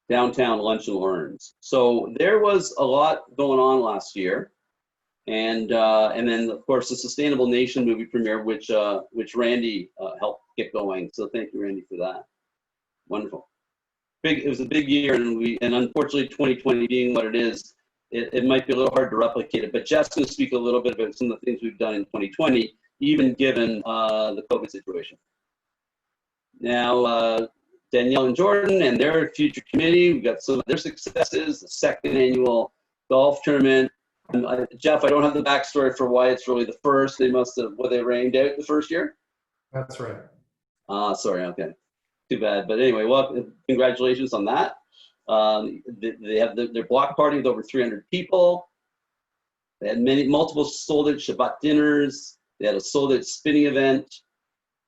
Downtown lunch and learns. So there was a lot going on last year. And then of course the Sustainable Nation movie premiere, which RANDI helped get going. So thank you, Randy, for that. Wonderful. It was a big year, and unfortunately 2020 being what it is, it might be a little hard to replicate it. But Jeff's going to speak a little bit about some of the things we've done in 2020, even given the COVID situation. Now, Danielle and Jordan and their future committee, we got some of their successes, the second annual golf tournament. Jeff, I don't have the backstory for why it's really the first. They must have, they rained out the first year? That's right. Sorry, okay. Too bad. But anyway, well, congratulations on that. They have their block party with over 300 people. They had multiple sold-out Shabbat dinners. They had a sold-out spinning event.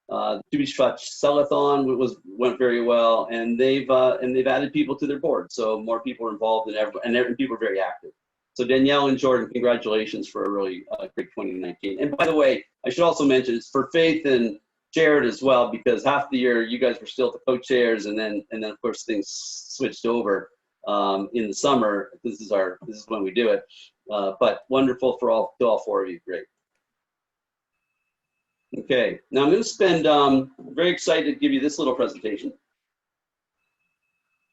The Tu B'Shvat Sell-a-thon went very well, and they've added people to their board, so more people are involved than ever, and people are very active. So Danielle and Jordan, congratulations for a really great 2019. And by the way, I should also mention it's for Faith and Jared as well, because half the year you guys were still the co-chairs, and then of course things switched over in the summer. This is when we do it. But wonderful for all four of you. Great. Okay, now I'm going to spend. Very excited to give you this little presentation.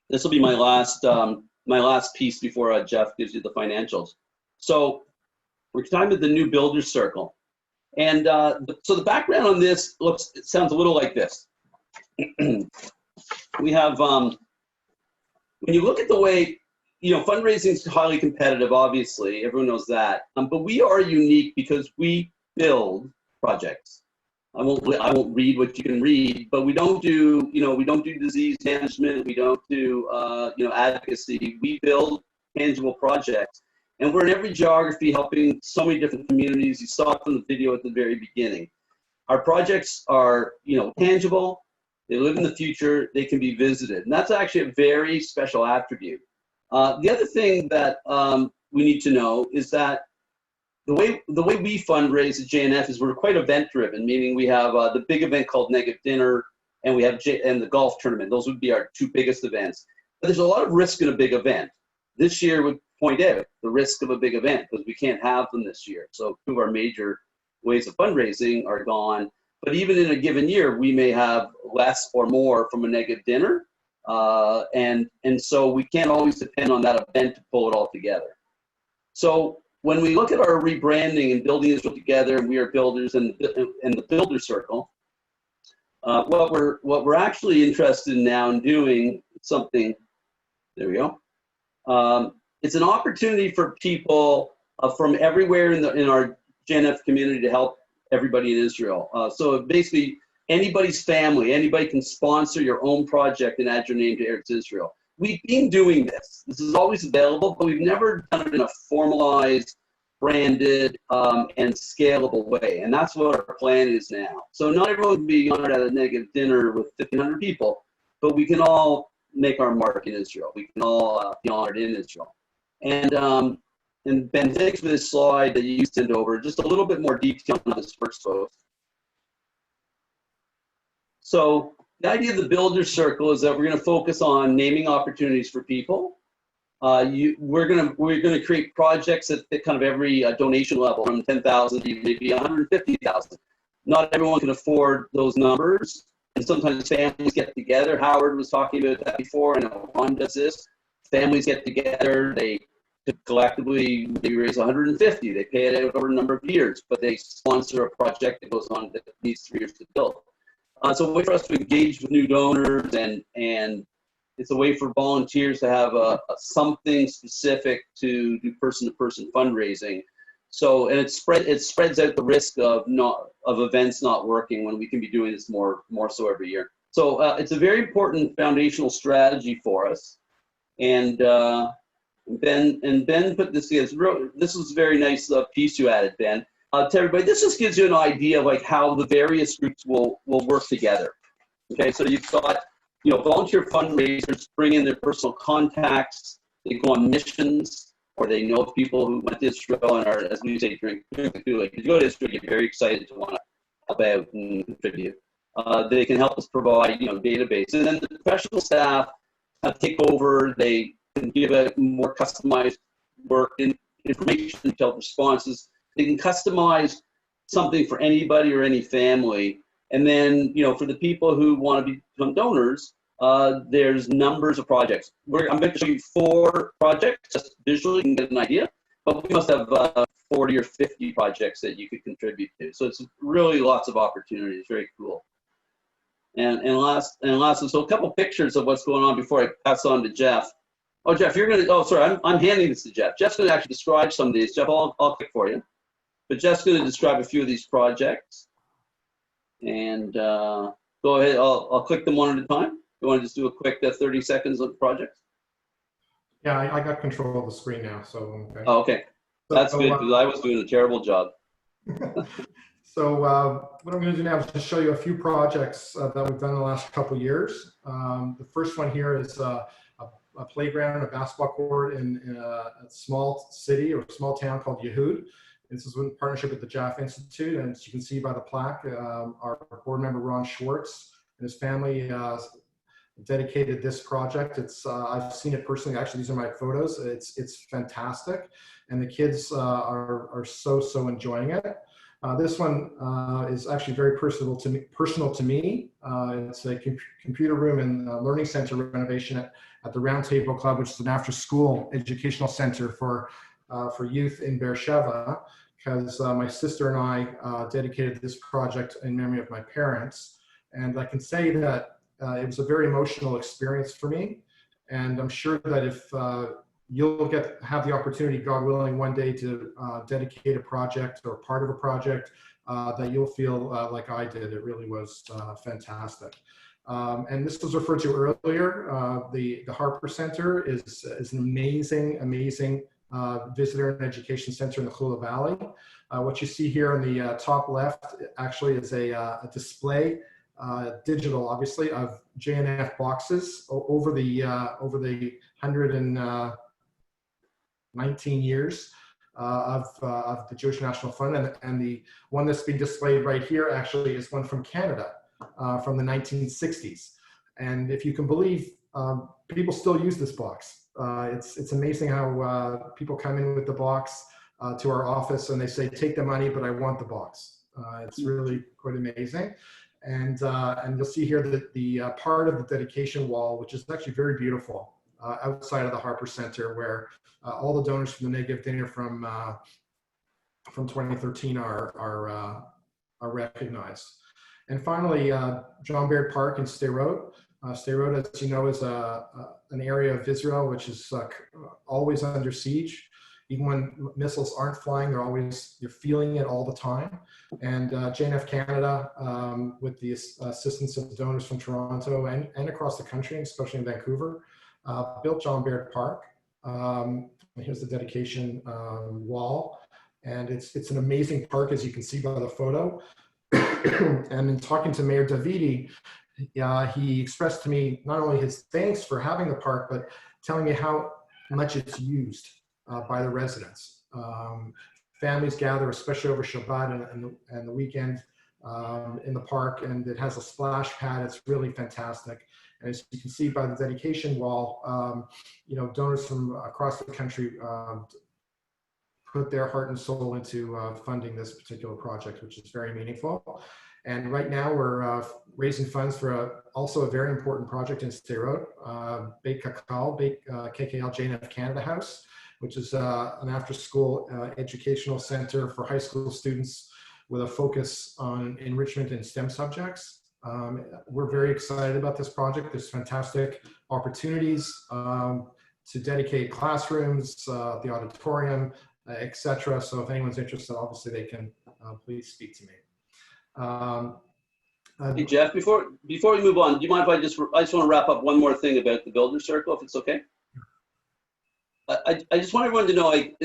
This will be my last piece before Jeff gives you the financials. So we're talking about the new Builders Circle. And so the background on this sounds a little like this. We have, when you look at the way, fundraising is highly competitive, obviously, everyone knows that. But we are unique because we build projects. I won't read what you can read, but we don't do, we don't do disease management. We don't do, advocacy. We build tangible projects. And we're in every geography helping so many different communities. You saw it from the video at the very beginning. Our projects are, tangible. They live in the future. They can be visited. And that's actually a very special attribute. The other thing that we need to know is that the way we fundraise at JNF is we're quite event driven, meaning we have the big event called Negative Dinner, and we have and the golf tournament. Those would be our two biggest events. But there's a lot of risk in a big event. This year would point out the risk of a big event because we can't have them this year. So two of our major ways of fundraising are gone. But even in a given year, we may have less or more from a Negative Dinner. And so we can't always depend on that event to pull it all together. So when we look at our rebranding and building Israel together, and we are builders and the Builder Circle, what we're actually interested in now in doing something, there we go. It's an opportunity for people from everywhere in our JNF community to help everybody in Israel. So basically, anybody's family, anybody can sponsor your own project and add your name to Eretz Israel. We've been doing this. This is always available, but we've never done it in a formalized, branded, and scalable way. And that's what our plan is now. So not everyone can be honored at a Negative Dinner with 1,500 people, but we can all make our mark in Israel. We can all be honored in Israel. And Ben, thanks for this slide that you sent over. Just a little bit more detail on this first post. So the idea of the Builder Circle is that we're going to focus on naming opportunities for people. We're going to create projects at kind of every donation level, from 10,000 to maybe 150,000. Not everyone can afford those numbers, and sometimes families get together. Howard was talking about that before. I know Ron does this. Families get together. They collectively raise 150. They pay it out over a number of years, but they sponsor a project that goes on that needs 3 years to build. So a way for us to engage with new donors, and it's a way for volunteers to have something specific to do person-to-person fundraising. So, and it spreads out the risk of events not working when we can be doing this more so every year. So it's a very important foundational strategy for us. And Ben put this together. This was a very nice piece you added, Ben. To everybody, this just gives you an idea of like how the various groups will work together. Okay, so you've got, you know, volunteer fundraisers bring in their personal contacts. They go on missions, or they know people who went to Israel and are, as we say, drink the Kool-Aid. If you go to Israel, you're very excited to want to help out and contribute. They can help us provide, you know, database, and then the professional staff take over. They can give a more customized work in information, detailed responses. They can customize something for anybody or any family. And then, you know, for the people who want to become donors, there's numbers of projects. I'm going to show you 4 projects, just visually, you can get an idea. But we must have 40 or 50 projects that you could contribute to. So it's really lots of opportunities. Very cool. And last, so a couple pictures of what's going on before I pass on to Jeff. Oh, Jeff, you're going to, oh, sorry, I'm handing this to Jeff. Jeff's going to actually describe some of these. Jeff, I'll click for you. But Jeff's going to describe a few of these projects. And go ahead, I'll click them one at a time. You want to just do a quick 30 seconds of the project? Yeah, I got control of the screen now, so. Okay. Oh, okay. That's good, because I was doing a terrible job. So what I'm going to do now is just show you a few projects that we've done in the last couple of years. The first one here is a playground, a basketball court in a small city or small town called Yehud. This is in partnership with the Jaff Institute, and as you can see by the plaque, our board member Ron Schwartz and his family dedicated this project. It's I've seen it personally. Actually, these are my photos. It's fantastic, and the kids are so enjoying it. This one is actually very personal to me. It's a computer room and learning center renovation at the Round Table Club, which is an after-school educational center for youth in Beersheba, because my sister and I dedicated this project in memory of my parents. And I can say that it was a very emotional experience for me. And I'm sure that if you'll have the opportunity, God willing, one day to dedicate a project or part of a project, that you'll feel like I did. It really was fantastic. And this was referred to earlier. The Harper Center is an amazing visitor and education center in the Hula Valley. What you see here on the top left actually is a display, digital obviously, of JNF boxes over the 119 years of the Jewish National Fund. And the one that's being displayed right here actually is one from Canada from the 1960s. And if you can believe, people still use this box. It's amazing how people come in with the box to our office and they say, take the money, but I want the box. It's really quite amazing. And you'll see here that the part of the dedication wall, which is actually very beautiful, outside of the Harper Center, where all the donors from the Negev dinner from 2013 are recognized. And finally, John Baird Park in Sderot. Sderot, as you know, is an area of Israel which is always under siege. Even when missiles aren't flying, you're feeling it all the time. And JNF Canada, with the assistance of donors from Toronto and across the country, especially in Vancouver, built John Baird Park. Here's the dedication wall. And it's an amazing park, as you can see by the photo. And in talking to Mayor Davidi, he expressed to me not only his thanks for having the park, but telling me how much it's used by the residents. Families gather, especially over Shabbat and the weekend, in the park, and it has a splash pad. It's really fantastic. And as you can see by the dedication wall, donors from across the country put their heart and soul into funding this particular project, which is very meaningful. And right now we're raising funds for also a very important project in Sderot, Beit Kakal, KKL JNF Canada House, which is an after-school educational center for high school students with a focus on enrichment in STEM subjects. We're very excited about this project. There's fantastic opportunities to dedicate classrooms, the auditorium, etc. So if anyone's interested, obviously they can please speak to me. Hey Jeff, before we move on, do you mind if I just want to wrap up one more thing about the Builder Circle, if it's okay? I just want everyone to know, like,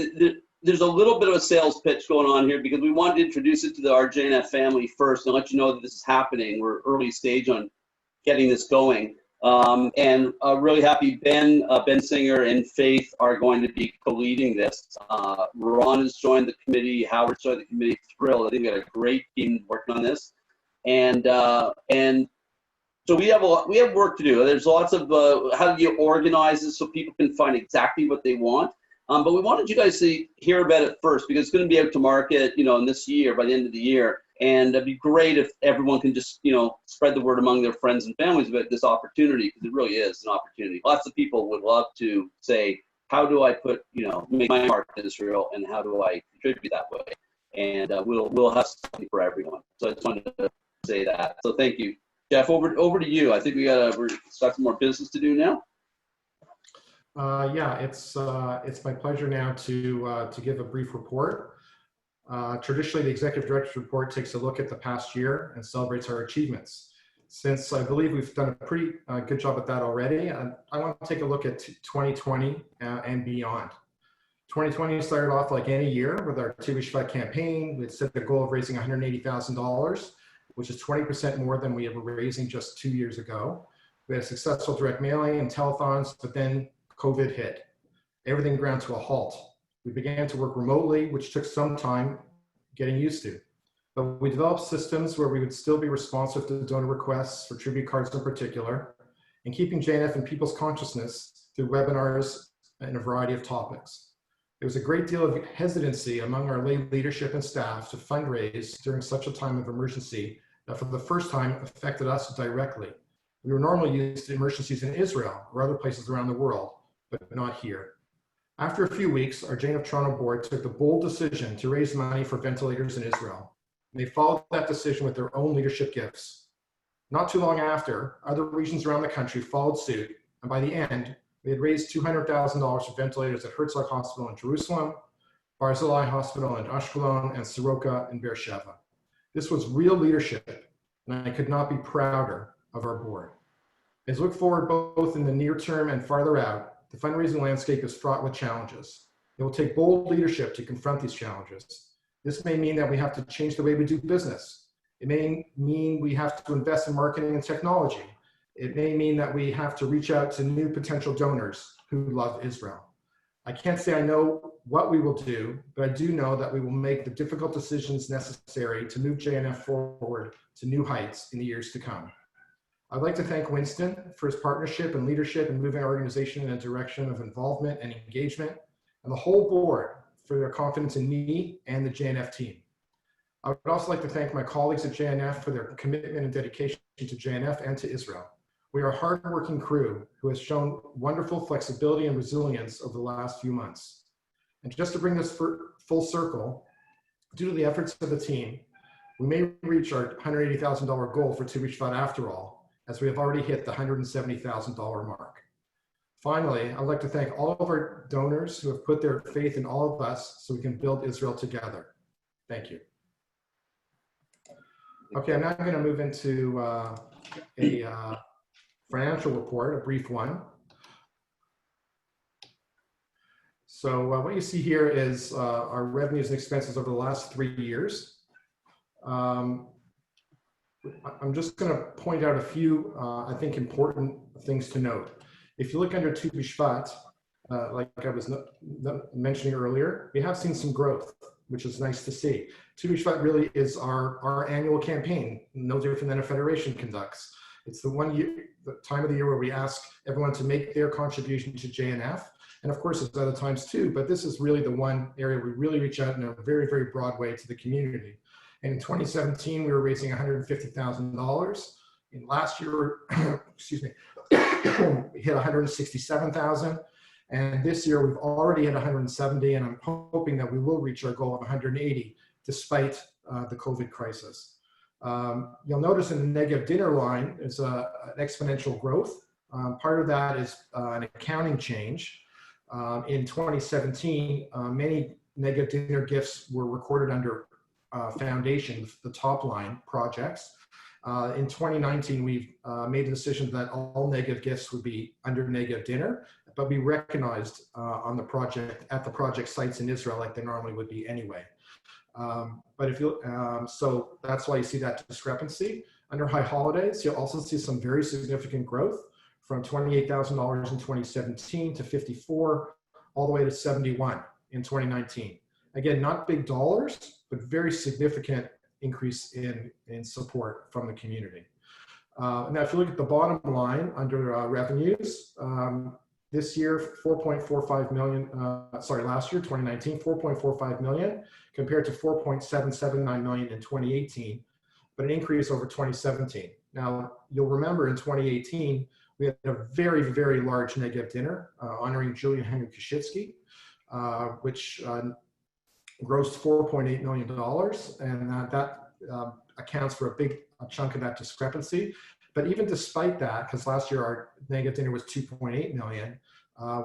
there's a little bit of a sales pitch going on here because we wanted to introduce it to our JNF family first and let you know that this is happening. We're early stage on getting this going. And really happy Ben Singer and Faith are going to be co-leading this. Ron has joined the committee, Howard's joined the committee, thrilled. I think we got a great team working on this. And so we have work to do. There's lots of how do you organize this so people can find exactly what they want. But we wanted you guys to hear about it first because it's going to be out to market, you know, in this year, by the end of the year. And it'd be great if everyone can just, you know, spread the word among their friends and families about this opportunity, because it really is an opportunity. Lots of people would love to say, how do I put, you know, make my mark in Israel, and how do I contribute that way? And we'll have something for everyone. So I just wanted to say that. So thank you, Jeff. Over to you. I think we've got some more business to do now. Yeah, it's my pleasure now to give a brief report. Traditionally, the Executive Director's report takes a look at the past year and celebrates our achievements. Since I believe we've done a pretty good job at that already, I want to take a look at 2020 and beyond. 2020 started off like any year with our Tu B'Shvat campaign. We set the goal of raising $180,000, which is 20% more than we were raising just 2 years ago. We had a successful direct mailing and telethons, but then COVID hit. Everything ground to a halt. We began to work remotely, which took some time getting used to. But we developed systems where we would still be responsive to donor requests for tribute cards in particular, and keeping JNF in people's consciousness through webinars and a variety of topics. There was a great deal of hesitancy among our lay leadership and staff to fundraise during such a time of emergency that for the first time affected us directly. We were normally used to emergencies in Israel or other places around the world, but not here. After a few weeks, our JNF Toronto board took the bold decision to raise money for ventilators in Israel. And they followed that decision with their own leadership gifts. Not too long after, other regions around the country followed suit, and by the end, we had raised $200,000 for ventilators at Herzog Hospital in Jerusalem, Barzilai Hospital in Ashkelon, and Soroka in Beersheba. This was real leadership, and I could not be prouder of our board. As we look forward both in the near term and farther out, the fundraising landscape is fraught with challenges. It will take bold leadership to confront these challenges. This may mean that we have to change the way we do business. It may mean we have to invest in marketing and technology. It may mean that we have to reach out to new potential donors who love Israel. I can't say I know what we will do, but I do know that we will make the difficult decisions necessary to move JNF forward to new heights in the years to come. I'd like to thank Winston for his partnership and leadership in moving our organization in a direction of involvement and engagement, and the whole board for their confidence in me and the JNF team. I would also like to thank my colleagues at JNF for their commitment and dedication to JNF and to Israel. We are a hardworking crew who has shown wonderful flexibility and resilience over the last few months. And just to bring this full circle, due to the efforts of the team, we may reach our $180,000 goal for Tu B'Shvat after all, as we have already hit the $170,000 mark. Finally, I'd like to thank all of our donors who have put their faith in all of us so we can build Israel together. Thank you. Okay, I'm now going to move into a financial report, a brief one. So what you see here is our revenues and expenses over the last 3 years. I'm just going to point out a few, I think, important things to note. If you look under Tu B'Shvat, like I was mentioning earlier, we have seen some growth, which is nice to see. Tu B'Shvat really is our annual campaign, no different than a federation conducts. It's the time of the year where we ask everyone to make their contribution to JNF. And of course, there's other times too, but this is really the one area we really reach out in a very, very broad way to the community. And in 2017, we were raising $150,000. In last year, excuse me, we hit 167,000. And this year we've already hit 170, and I'm hoping that we will reach our goal of 180 despite the COVID crisis. You'll notice in the negative dinner line is an exponential growth. Part of that is an accounting change. In 2017, many negative dinner gifts were recorded under foundation, the top line projects. In 2019, we've made the decision that all negative gifts would be under negative dinner. but be recognized on the project, at the project sites in Israel like they normally would be anyway. But if you, so that's why you see that discrepancy. Under high holidays, you'll also see some very significant growth from $28,000 in 2017 to 54, all the way to 71 in 2019. Again, not big dollars, but very significant increase in support from the community. Now, if you look at the bottom line under revenues, this year, 4.45 million, last year, 2019, 4.45 million compared to 4.779 million in 2018, but an increase over 2017. Now, you'll remember in 2018, we had a very, very large negative dinner honoring Julian Henry Koshitsky, which grossed $4.8 million, and that accounts for a big chunk of that discrepancy. But even despite that, because last year our negative dinner was 2.8 million,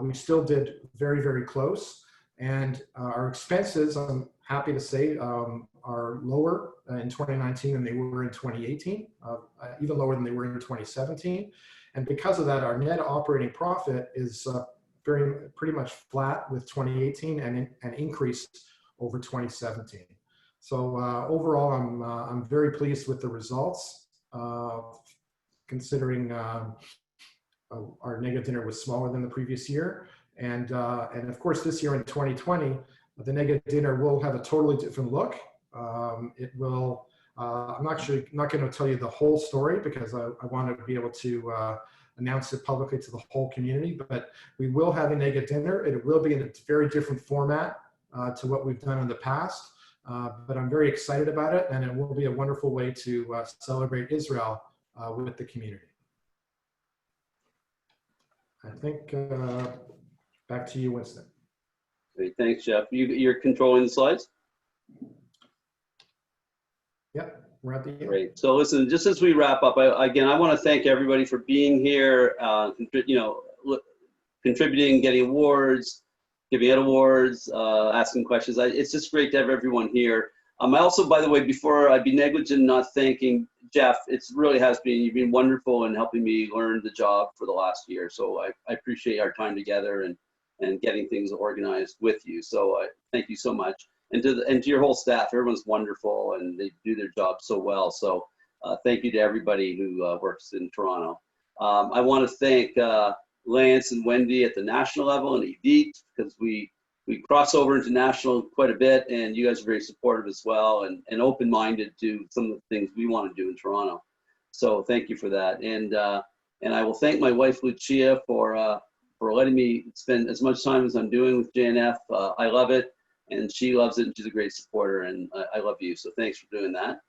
we still did very, very close. And our expenses, I'm happy to say, are lower in 2019 than they were in 2018, even lower than they were in 2017. And because of that, our net operating profit is pretty much flat with 2018 and an increase over 2017. So overall, I'm very pleased with the results, considering our negative dinner was smaller than the previous year. And of course, this year in 2020, the negative dinner will have a totally different look. It will, I'm actually not going to tell you the whole story because I want to be able to announce it publicly to the whole community, but we will have a negative dinner. It will be in a very different format to what we've done in the past, but I'm very excited about it, and it will be a wonderful way to celebrate Israel with the community. I think back to you, Winston. Great, thanks, Jeff. You're controlling the slides? Yep, we're at the end. Great. So listen, just as we wrap up, again, I want to thank everybody for being here, contributing, getting awards, giving out awards, asking questions. It's just great to have everyone here. I also, by the way, before I'd be negligent not thanking Jeff, you've been wonderful in helping me learn the job for the last year. So I appreciate our time together and getting things organized with you. So thank you so much. And to your whole staff, everyone's wonderful and they do their job so well. So thank you to everybody who works in Toronto. I want to thank Lance and Wendy at the national level and Edith, because we cross over into national quite a bit, and you guys are very supportive as well and open-minded to some of the things we want to do in Toronto. So thank you for that. And I will thank my wife Lucia for letting me spend as much time as I'm doing with JNF. I love it, and she loves it, and she's a great supporter, and I love you. So thanks for doing that.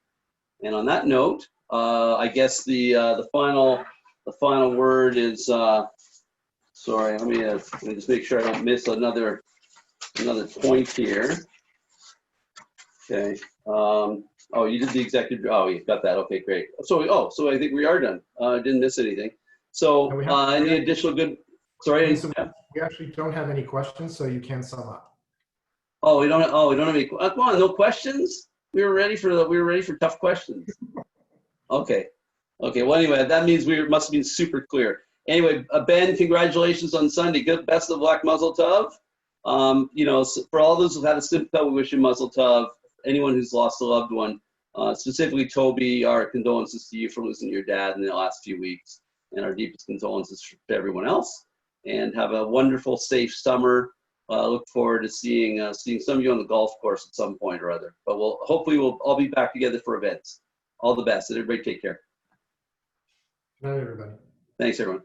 And on that note, I guess the final word is. Sorry, let me just make sure I don't miss another point here. Okay. Oh, you did the executive. Oh, you got that. Okay, great. So I think we are done. Didn't miss anything. So any additional good? Sorry. We actually don't have any questions, so you can sum up. Oh, we don't have any. Come on, no questions. We were ready for tough questions. Okay. Well, anyway, that means we must have been super clear. Anyway, Ben, congratulations on Sunday. Good, best of luck, Mazel Tov. For all those who've had a Simcha, we wish you Mazel Tov. Anyone who's lost a loved one, specifically Toby, our condolences to you for losing your dad in the last few weeks, and our deepest condolences to everyone else. And have a wonderful, safe summer. Look forward to seeing some of you on the golf course at some point or other. But hopefully we'll all be back together for events. All the best, and everybody take care. Good night, everybody. Thanks, everyone.